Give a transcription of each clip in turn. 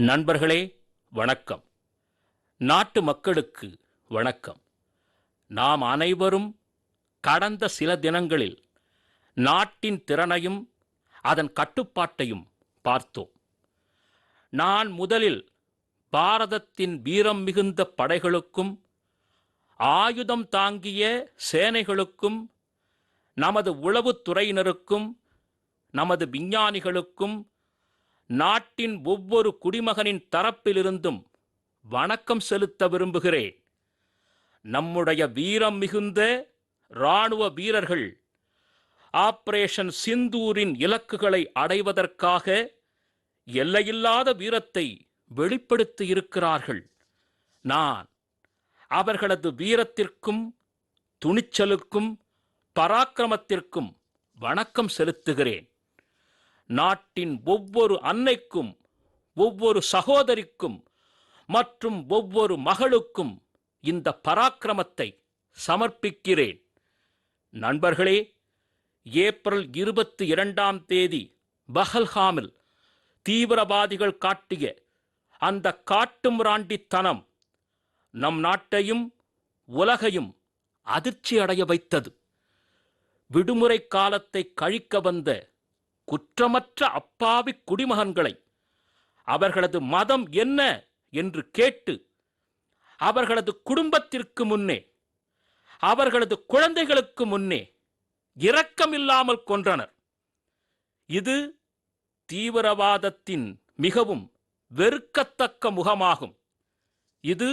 நண்பர்களே வணக்கம். நாட்டு மக்களுக்கு வணக்கம். நாம் அனைவரும் கடந்த சில தினங்களில் நாட்டின் திறனையும் அதன் கட்டுப்பாட்டையும் பார்த்தோம். நான் முதலில் பாரதத்தின் வீரம் மிகுந்த படைகளுக்கும் ஆயுதம் தாங்கிய சேனைகளுக்கும் நமது உளவுத்துறையினருக்கும் நமது விஞ்ஞானிகளுக்கும் நாட்டின் ஒவ்வொரு குடிமகனின் தரப்பிலிருந்தும் வணக்கம் செலுத்த விரும்புகிறேன். நம்முடைய வீரம் மிகுந்த இராணுவ வீரர்கள் ஆபரேஷன் சிந்தூரின் இலக்குகளை அடைவதற்காக எல்லையில்லாத வீரத்தை வெளிப்படுத்தி இருக்கிறார்கள். நான் அவர்களது வீரத்திற்கும் துணிச்சலுக்கும் பராக்கிரமத்திற்கும் வணக்கம் செலுத்துகிறேன். நாட்டின் ஒவ்வொரு அன்னைக்கும் ஒவ்வொரு சகோதரிக்கும் மற்றும் ஒவ்வொரு மகளுக்கும் இந்த பராக்கிரமத்தை சமர்ப்பிக்கிறேன். நண்பர்களே, ஏப்ரல் 22 பஹல்காமில் தீவிரவாதிகள் காட்டிய அந்த காட்டுமிராண்டித்தனம் நம் நாட்டையும் உலகையும் அதிர்ச்சி அடைய வைத்தது. விடுமுறை காலத்தை கழிக்க வந்த குற்றமற்ற அப்பாவி குடிமகன்களை அவர்களது மதம் என்ன என்று கேட்டு அவர்களது குடும்பத்திற்கு முன்னே அவர்களது குழந்தைகளுக்கு முன்னே இரக்கமில்லாமல் கொன்றனர். இது தீவிரவாதத்தின் மிகவும் வெறுக்கத்தக்க முகமாகும். இது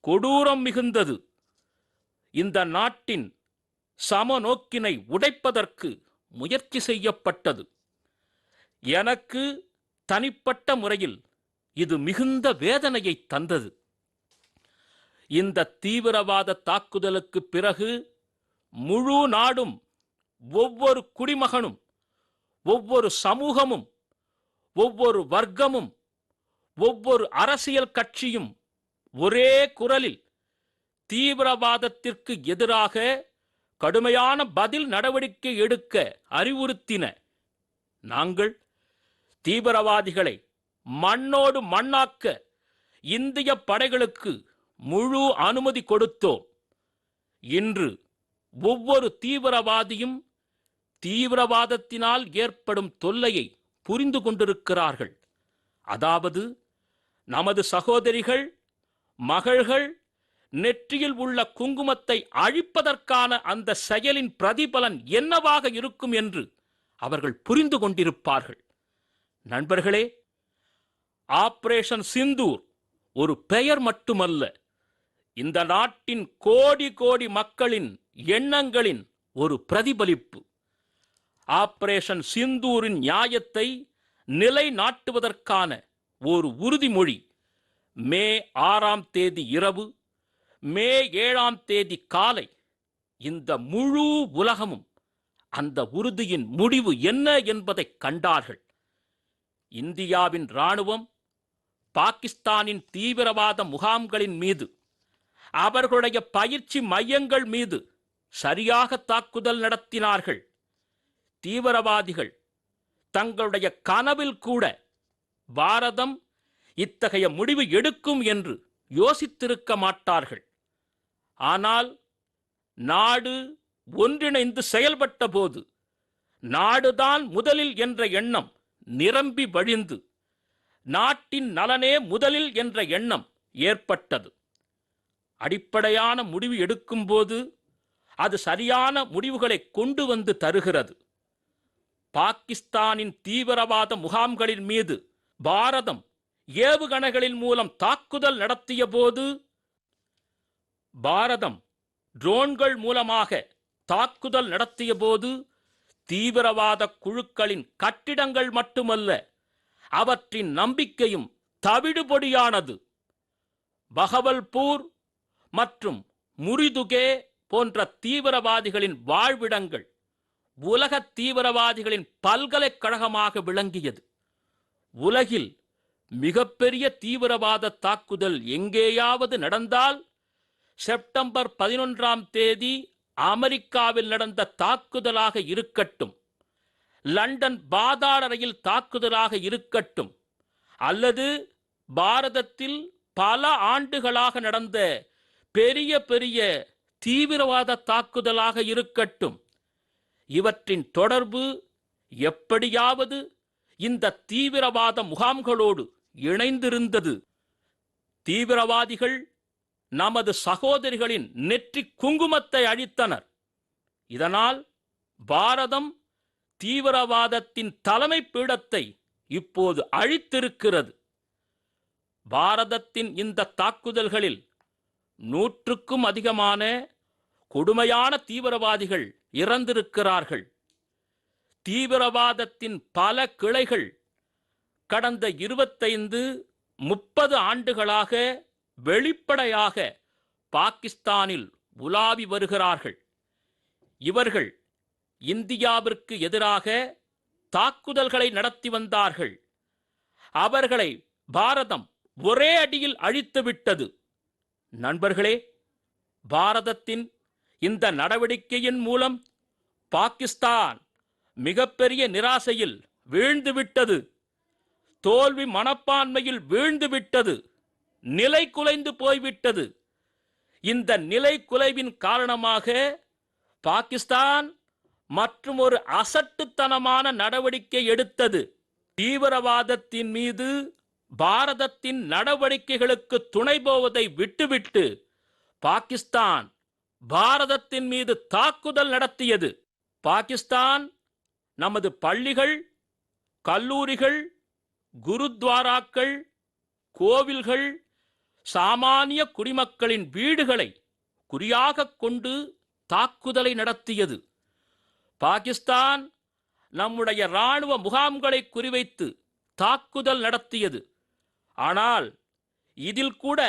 கொடூரம் மிகுந்தது. இந்த நாட்டின் சமநோக்கினை உடைப்பதற்கு முயற்சி செய்யப்பட்டது. எனக்கு தனிப்பட்ட முறையில் இது மிகுந்த வேதனையை தந்தது. இந்த தீவிரவாத தாக்குதலுக்கு பிறகு முழு நாடும், ஒவ்வொரு குடிமகனும், ஒவ்வொரு சமூகமும், ஒவ்வொரு வர்க்கமும், ஒவ்வொரு அரசியல் கட்சியும் ஒரே குரலில் தீவிரவாதத்திற்கு எதிராக கடுமையான பதில் நடவடிக்கை எடுக்க அறிவுறுத்தின. நாங்கள் தீவிரவாதிகளை மண்ணோடு மண்ணாக்க இந்திய படைகளுக்கு முழு அனுமதி கொடுத்தோம். இன்று ஒவ்வொரு தீவிரவாதியும் தீவிரவாதத்தினால் ஏற்படும் தொல்லையை புரிந்து கொண்டிருக்கிறார்கள். அதாவது, நமது சகோதரிகள், மகள்கள் நெற்றியில் உள்ள குங்குமத்தை அழிப்பதற்கான அந்த செயலின் பிரதிபலன் என்னவாக இருக்கும் என்று அவர்கள் புரிந்து கொண்டிருப்பார்கள். நண்பர்களே, ஆபரேஷன் சிந்தூர் ஒரு பெயர் மட்டுமல்ல, இந்த நாட்டின் கோடி கோடி மக்களின் எண்ணங்களின் ஒரு பிரதிபலிப்பு. ஆபரேஷன் சிந்தூரின் நியாயத்தை நிலைநாட்டுவதற்கான ஒரு உறுதிமொழி. மே 6 இரவு, மே 7 காலை இந்த முழு உலகமும் அந்த உறுதியின் முடிவு என்ன என்பதை கண்டார்கள். இந்தியாவின் இராணுவம் பாகிஸ்தானின் தீவிரவாத முகாம்களின் மீது, அவர்களுடைய பயிற்சி மையங்கள் மீது சரியாக தாக்குதல் நடத்தினார்கள். தீவிரவாதிகள் தங்களுடைய கனவில் கூட பாரதம் இத்தகைய முடிவு எடுக்கும் என்று யோசித்திருக்க மாட்டார்கள். ஆனால் நாடு ஒன்றிணைந்து செயல்பட்ட போது நாடுதான் முதலில் என்ற எண்ணம் நிரம்பி வழிந்து நாட்டின் நலனே முதலில் என்ற எண்ணம் ஏற்பட்டது. அடிப்படையான முடிவு எடுக்கும்போது அது சரியான முடிவுகளை கொண்டு வந்து தருகிறது. பாகிஸ்தானின் தீவிரவாத முகாம்களின் மீது பாரதம் ஏவுகணைகளின் மூலம் தாக்குதல் நடத்திய போது, பாரதம் ட்ரோன்கள் மூலமாக தாக்குதல் நடத்திய போது, தீவிரவாத குழுக்களின் கட்டிடங்கள் மட்டுமல்ல, அவற்றின் நம்பிக்கையும் தவிடுபொடியானது. பகவல்பூர் மற்றும் முரிதுகே போன்ற தீவிரவாதிகளின் வாழ்விடங்கள் உலக தீவிரவாதிகளின் பல்கலைக்கழகமாக விளங்கியது. உலகில் மிகப்பெரிய தீவிரவாத தாக்குதல் எங்கேயாவது நடந்தால் செப்டம்பர் 11 அமெரிக்காவில் நடந்த தாக்குதலாக இருக்கட்டும், லண்டன் பாதாள ரயில் தாக்குதலாக இருக்கட்டும், அல்லது பாரதத்தில் பல ஆண்டுகளாக நடந்த பெரிய பெரிய தீவிரவாத தாக்குதலாக இருக்கட்டும், இவற்றின் தொடர்பு எப்படியாவது இந்த தீவிரவாத முகாம்களோடு இணைந்திருந்தது. தீவிரவாதிகள் நமது சகோதரிகளின் நெற்றி குங்குமத்தை அழித்தனர். இதனால் பாரதம் தீவிரவாதத்தின் தலைமை பீடத்தை இப்போது அழித்திருக்கிறது. பாரதத்தின் இந்த தாக்குதல்களில் 100க்கும் அதிகமான கொடுமையான தீவிரவாதிகள் இறந்திருக்கிறார்கள். தீவிரவாதத்தின் பல கிளைகள் கடந்த 25-30 ஆண்டுகளாக வெளிப்படையாக பாகிஸ்தானில் உலாவி வருகிறார்கள். இவர்கள் இந்தியாவிற்கு எதிராக தாக்குதல்களை நடத்தி வந்தார்கள். அவர்களை பாரதம் ஒரே அடியில் அழித்துவிட்டது. நண்பர்களே, பாரதத்தின் இந்த நடவடிக்கையின் மூலம் பாகிஸ்தான் மிகப்பெரிய நிராசையில் வீழ்ந்துவிட்டது. தோல்வி மனப்பான்மையில் வீழ்ந்துவிட்டது. நிலை குலைந்து போய்விட்டது. இந்த நிலை குலைவின் காரணமாக பாகிஸ்தான் மற்றும் ஒரு அசட்டுத்தனமான நடவடிக்கை எடுத்தது. தீவிரவாதத்தின் மீது பாரதத்தின் நடவடிக்கைகளுக்கு துணை போவதை விட்டுவிட்டு பாகிஸ்தான் பாரதத்தின் மீது தாக்குதல் நடத்தியது. பாகிஸ்தான் நமது பள்ளிகள், கல்லூரிகள், குருத்வாராக்கள், கோவில்கள், சாமானிய குடிமக்களின் வீடுகளை குறியாக கொண்டு தாக்குதலை நடத்தியது. பாகிஸ்தான் நம்முடைய இராணுவ முகாம்களை குறிவைத்து தாக்குதல் நடத்தியது. ஆனால் இதில் கூட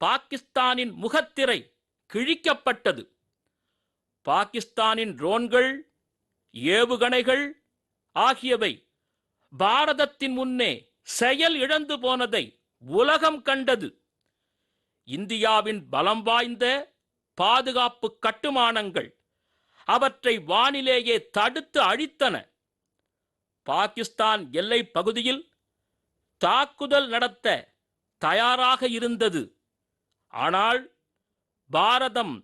பாகிஸ்தானின் முகத்திரை கிழிக்கப்பட்டது. பாகிஸ்தானின் ட்ரோன்கள், ஏவுகணைகள் ஆகியவை பாரதத்தின் முன்னே செயல் இழந்து போனதை உலகம் கண்டது. இந்தியாவின் பலம் வாய்ந்த பாதுகாப்பு கட்டுமானங்கள் அவற்றை வானிலேயே தடுத்து அழித்தன. பாகிஸ்தான் எல்லை பகுதியில் தாக்குதல் நடத்த தயாராக இருந்தது. ஆனால் பாரதம்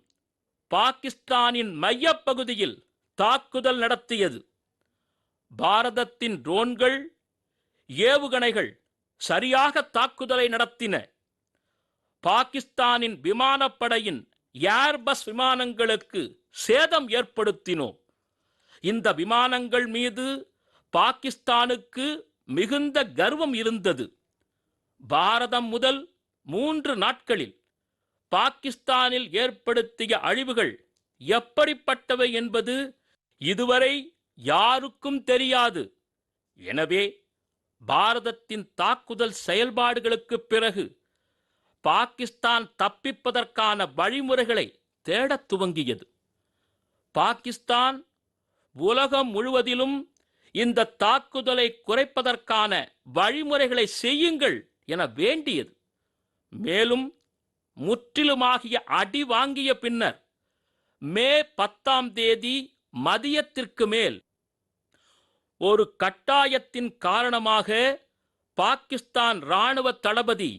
பாகிஸ்தானின் மையப்பகுதியில் தாக்குதல் நடத்தியது. பாரதத்தின் ட்ரோன்கள், ஏவுகணைகள் சரியாக தாக்குதலை நடத்தின. பாகிஸ்தானின் விமானப்படையின் ஏர்பஸ் விமானங்களுக்கு சேதம் ஏற்படுத்தினோம். இந்த விமானங்கள் மீது பாகிஸ்தானுக்கு மிகுந்த கர்வம் இருந்தது. பாரதம் முதல் 3 நாட்களில் பாகிஸ்தானில் ஏற்படுத்திய அழிவுகள் எப்படிப்பட்டவை என்பது இதுவரை யாருக்கும் தெரியாது. எனவே பாரதத்தின் தாக்குதல் செயல்பாடுகளுக்கு பிறகு பாகிஸ்தான் தப்பிப்பதற்கான வழிமுறைகளை தேடத் துவங்கியது. பாகிஸ்தான் உலகம் முழுவதிலும் இந்த தாக்குதலை குறைப்பதற்கான வழிமுறைகளை செய்யுங்கள் என வேண்டியது. மேலும் முற்றிலுமாகிய அடி வாங்கிய பின்னர் மே 10ஆம் தேதி மதியத்திற்கு மேல் ஒரு கட்டாயத்தின் காரணமாக பாகிஸ்தான் இராணுவ தளபதி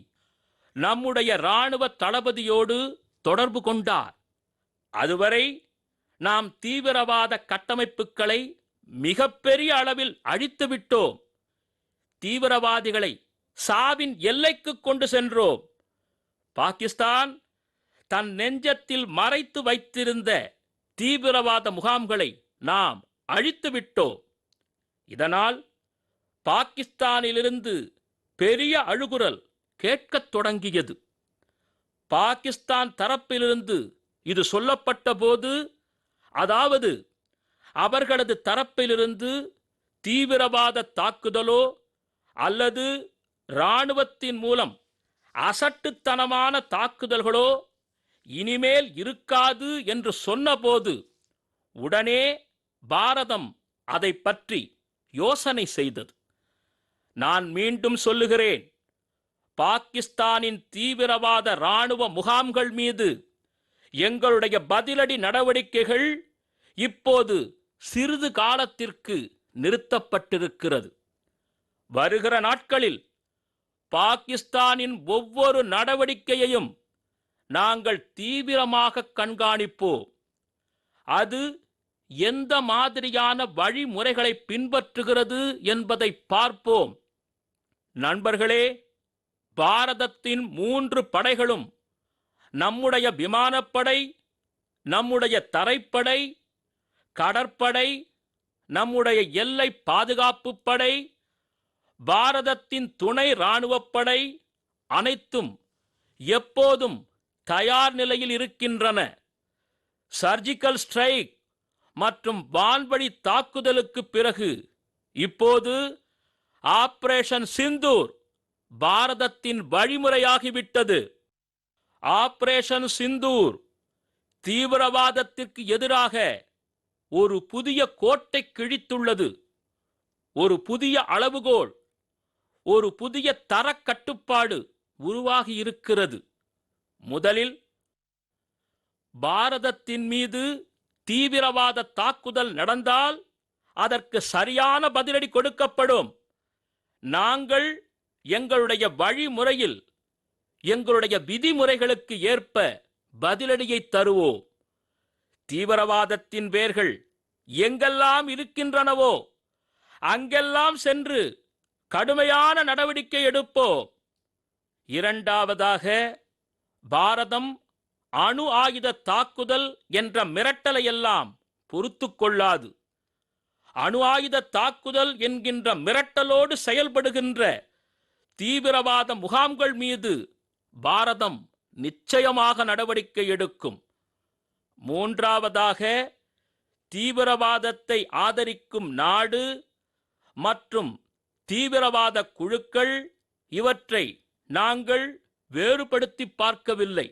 நம்முடைய இராணுவ தளபதியோடு தொடர்பு கொண்டார். அதுவரை நாம் தீவிரவாத கட்டமைப்புகளை மிகப்பெரிய அளவில் அழித்துவிட்டோம். தீவிரவாதிகளை சாவின் எல்லைக்கு கொண்டு சென்றோம். பாகிஸ்தான் தன் நெஞ்சத்தில் மறைத்து வைத்திருந்த தீவிரவாத முகாம்களை நாம் அழித்துவிட்டோம். இதனால் பாகிஸ்தானிலிருந்து பெரிய அழுகுரல் கேட்கத் தொடங்கியது. பாகிஸ்தான் தரப்பிலிருந்து இது சொல்லப்பட்ட போது, அதாவது அவர்களது தரப்பிலிருந்து தீவிரவாத தாக்குதலோ அல்லது இராணுவத்தின் மூலம் அசட்டுத்தனமான தாக்குதல்களோ இனிமேல் இருக்காது என்று சொன்னபோது உடனே பாரதம் அதை பற்றி யோசனை செய்தது. நான் மீண்டும் சொல்லுகிறேன், பாகிஸ்தானின் தீவிரவாத இராணுவ முகாம்கள் மீது எங்களுடைய பதிலடி நடவடிக்கைகள் இப்போது சிறிது காலத்திற்கு நிறுத்தப்பட்டிருக்கிறது. வருகிற நாட்களில் பாகிஸ்தானின் ஒவ்வொரு நடவடிக்கையையும் நாங்கள் தீவிரமாக கண்காணிப்போம். அது எந்த மாதிரியான வழிமுறைகளை பின்பற்றுகிறது என்பதை பார்ப்போம். நண்பர்களே, பாரதத்தின் 3 படைகளும், நம்முடைய விமானப்படை, நம்முடைய தரைப்படை, கடற்படை, நம்முடைய எல்லை பாதுகாப்பு படை, பாரதத்தின் துணை இராணுவப்படை அனைத்தும் எப்போதும் தயார் நிலையில் இருக்கின்றன. சர்ஜிக்கல் ஸ்ட்ரைக் மற்றும் வான்வழி தாக்குதலுக்கு பிறகு இப்போது ஆபரேஷன் சிந்தூர் பாரதத்தின் வழிமுறையாகிவிட்டது. ஆபரேஷன் சிந்தூர் தீவிரவாதத்திற்கு எதிராக ஒரு புதிய கோட்டை கிழித்துள்ளது. ஒரு புதிய அளவுகோல், ஒரு புதிய தரக் கட்டுப்பாடு உருவாகி இருக்கிறது. முதலில் பாரதத்தின் மீது தீவிரவாத தாக்குதல் நடந்தால் அதற்கு சரியான பதிலடி கொடுக்கப்படும். நாங்கள் எங்களுடைய வழிமுறையில், எங்களுடைய விதிமுறைகளுக்கு ஏற்ப பதிலடியை தருவோம். தீவிரவாதத்தின் வேர்கள் எங்கெல்லாம் இருக்கின்றனவோ அங்கெல்லாம் சென்று கடுமையான நடவடிக்கை எடுப்போம். இரண்டாவதாக, பாரதம் அணு ஆயுத தாக்குதல் என்ற மிரட்டலையெல்லாம் பொறுத்து கொள்ளாது. அணு ஆயுத தாக்குதல் என்கின்ற மிரட்டலோடு செயல்படுகின்ற தீவிரவாத முகாம்கள் மீது பாரதம் நிச்சயமாக நடவடிக்கை எடுக்கும். மூன்றாவதாக, தீவிரவாதத்தை ஆதரிக்கும் நாடு மற்றும் தீவிரவாத குழுக்கள் இவற்றை நாங்கள் வேறுபடுத்தி பார்க்கவில்லை.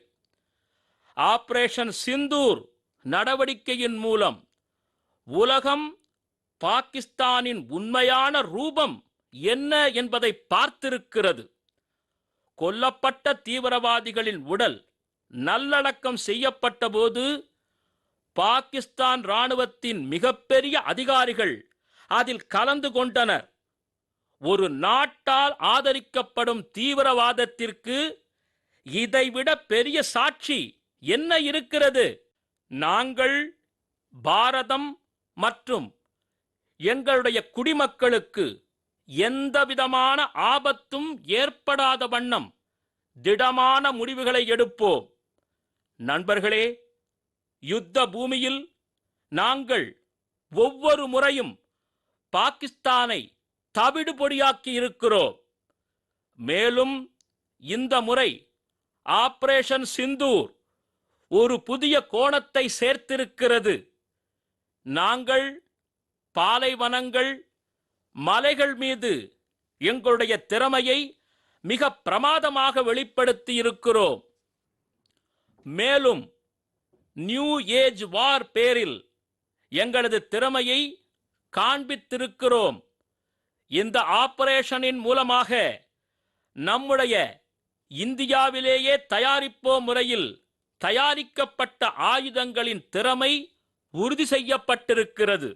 ஆபரேஷன் சிந்தூர் நடவடிக்கையின் மூலம் உலகம் பாகிஸ்தானின் உண்மையான ரூபம் என்ன என்பதை பார்த்திருக்கிறது. கொல்லப்பட்ட தீவிரவாதிகளின் உடல் நல்லடக்கம் செய்யப்பட்ட போது பாகிஸ்தான் இராணுவத்தின் மிகப்பெரிய அதிகாரிகள் அதில் கலந்து கொண்டனர். ஒரு நாட்டால் ஆதரிக்கப்படும் தீவிரவாதத்திற்கு இதைவிட பெரிய சாட்சி என்ன இருக்கிறது? நாங்கள் பாரதம் மற்றும் எங்களுடைய குடிமக்களுக்கு எந்தவிதமான ஆபத்தும் ஏற்படாத வண்ணம் திடமான முடிவுகளை எடுப்போம். நண்பர்களே, யுத்த பூமியில் நாங்கள் ஒவ்வொரு முறையும் பாகிஸ்தானை தவிடு பொடியாக்கி இருக்கிறோம். மேலும் இந்த முறை ஆபரேஷன் சிந்தூர் ஒரு புதிய கோணத்தை சேர்த்திருக்கிறது. நாங்கள் பாலைவனங்கள், மலைகள் மீது எங்களுடைய திறமையை மிக பிரமாதமாக வெளிப்படுத்தி இருக்கிறோம். மேலும் நியூ ஏஜ் வார் பேரில் எங்களது திறமையை காண்பித்திருக்கிறோம். இந்த ஆபரேஷனின் மூலமாக நம்முடைய இந்தியாவிலேயே தயாரிப்போம் முறையில் தயாரிக்கப்பட்ட ஆயுதங்களின் திறமை உறுதி செய்யப்பட்டிருக்கிறது.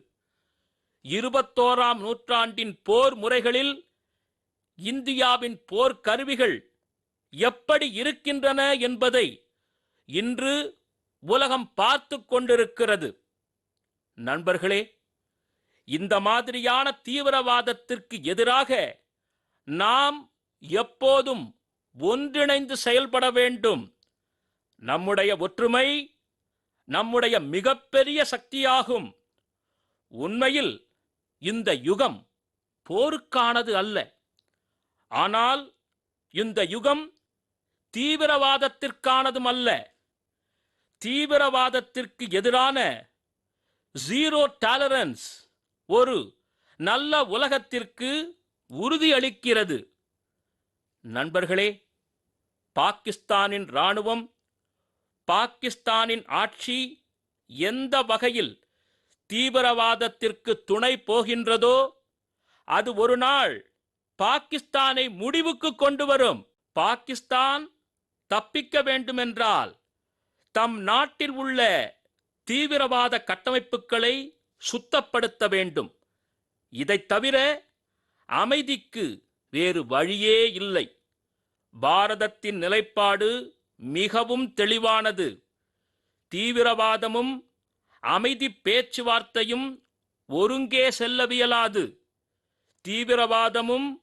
21ஆம் நூற்றாண்டின் போர் முறைகளில் இந்தியாவின் போர் கருவிகள் எப்படி இருக்கின்றன என்பதை இன்று உலகம் பார்த்து கொண்டிருக்கிறது. நண்பர்களே, இந்த மாதிரியான தீவிரவாதத்திற்கு எதிராக நாம் எப்போதும் ஒன்றிணைந்து செயல்பட வேண்டும். நம்முடைய ஒற்றுமை நம்முடைய மிகப்பெரிய சக்தியாகும். உண்மையில் இந்த யுகம் போருக்கானது அல்ல, ஆனால் இந்த யுகம் தீவிரவாதத்திற்கானதும் அல்ல. தீவிரவாதத்திற்கு எதிரான ஜீரோ டாலரன்ஸ் ஒரு நல்ல உலகத்திற்கு உறுதியளிக்கிறது. நண்பர்களே, பாகிஸ்தானின் இராணுவம், பாகிஸ்தானின் ஆட்சி எந்த வகையில் தீவிரவாதத்திற்கு துணை போகின்றதோ அது ஒரு நாள் பாகிஸ்தானை முடிவுக்கு கொண்டு வரும். பாகிஸ்தான் தப்பிக்க வேண்டுமென்றால் தம் நாட்டில் உள்ள தீவிரவாத கட்டமைப்புகளை சுத்தப்படுத்த வேண்டும். இதைத் தவிர அமைதிக்கு வேறு வழியே இல்லை. பாரதத்தின் நிலைப்பாடு மிகவும் தெளிவானது. தீவிரவாதமும் அமைதி பேச்சுவார்த்தையும் ஒருங்கே செல்லவியலாது. தீவிரவாதமும்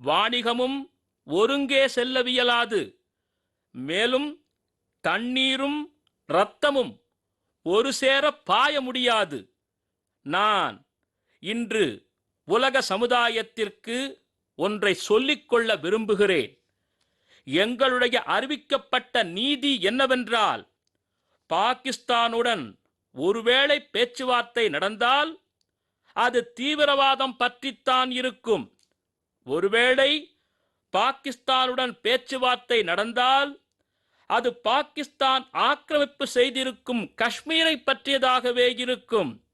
வாணிகமும் ஒருங்கே செல்லவியலாது. மேலும் தண்ணீரும் இரத்தமும் ஒரு சேர பாய முடியாது. நான் இன்று உலக சமுதாயத்திற்கு ஒன்றை சொல்லிக்கொள்ள விரும்புகிறேன். எங்களுடைய அறிவிக்கப்பட்ட நீதி என்னவென்றால், பாகிஸ்தானுடன் ஒருவேளை பேச்சுவார்த்தை நடந்தால் அது தீவிரவாதம் பற்றித்தான் இருக்கும். ஒருவேளை பாகிஸ்தானுடன் பேச்சுவார்த்தை நடந்தால் அது பாகிஸ்தான் ஆக்கிரமிப்பு செய்திருக்கும் காஷ்மீரை பற்றியதாகவே இருக்கும்.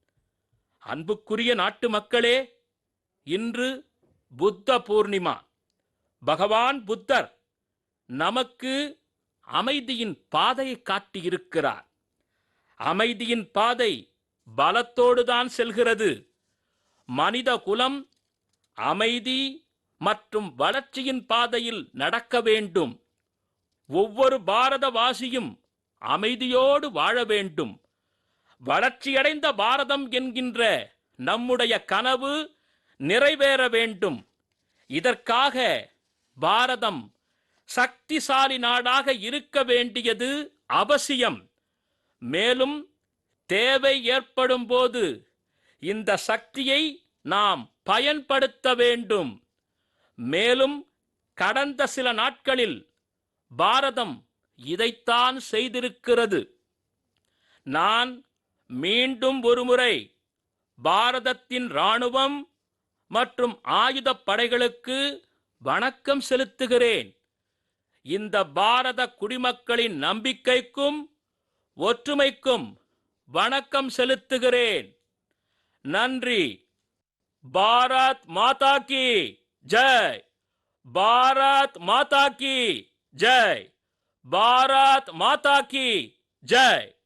அன்புக்குரிய நாட்டு மக்களே, இன்று புத்த பூர்ணிமா. பகவான் புத்தர் நமக்கு அமைதியின் பாதையை காட்டியிருக்கிறார். அமைதியின் பாதை பலத்தோடுதான் செல்கிறது. மனித குலம் அமைதி மற்றும் வளர்ச்சியின் பாதையில் நடக்க வேண்டும். ஒவ்வொரு பாரதவாசியும் அமைதியோடு வாழ வேண்டும். வளர்ச்சியடைந்த பாரதம் என்கின்ற நம்முடைய கனவு நிறைவேற வேண்டும். இதற்காக பாரதம் சக்திசாலி நாடாக இருக்க வேண்டியது அவசியம். மேலும் தேவை ஏற்படும் போது இந்த சக்தியை நாம் பயன்படுத்த வேண்டும். மேலும் கடந்த சில நாட்களில் பாரதம் இதைத்தான் செய்திருக்கிறது. நான் மீண்டும் ஒருமுறை பாரதத்தின் இராணுவம் மற்றும் ஆயுதப் படைகளுக்கு வணக்கம் செலுத்துகிறேன். இந்த பாரத குடிமக்களின் நம்பிக்கைக்கும் ஒற்றுமைக்கும் வணக்கம் செலுத்துகிறேன். நன்றி. பாரத் மாதா கி ஜெய். பாரத் மாதா கி ஜெய். பாரத் மாதா கி ஜெய்.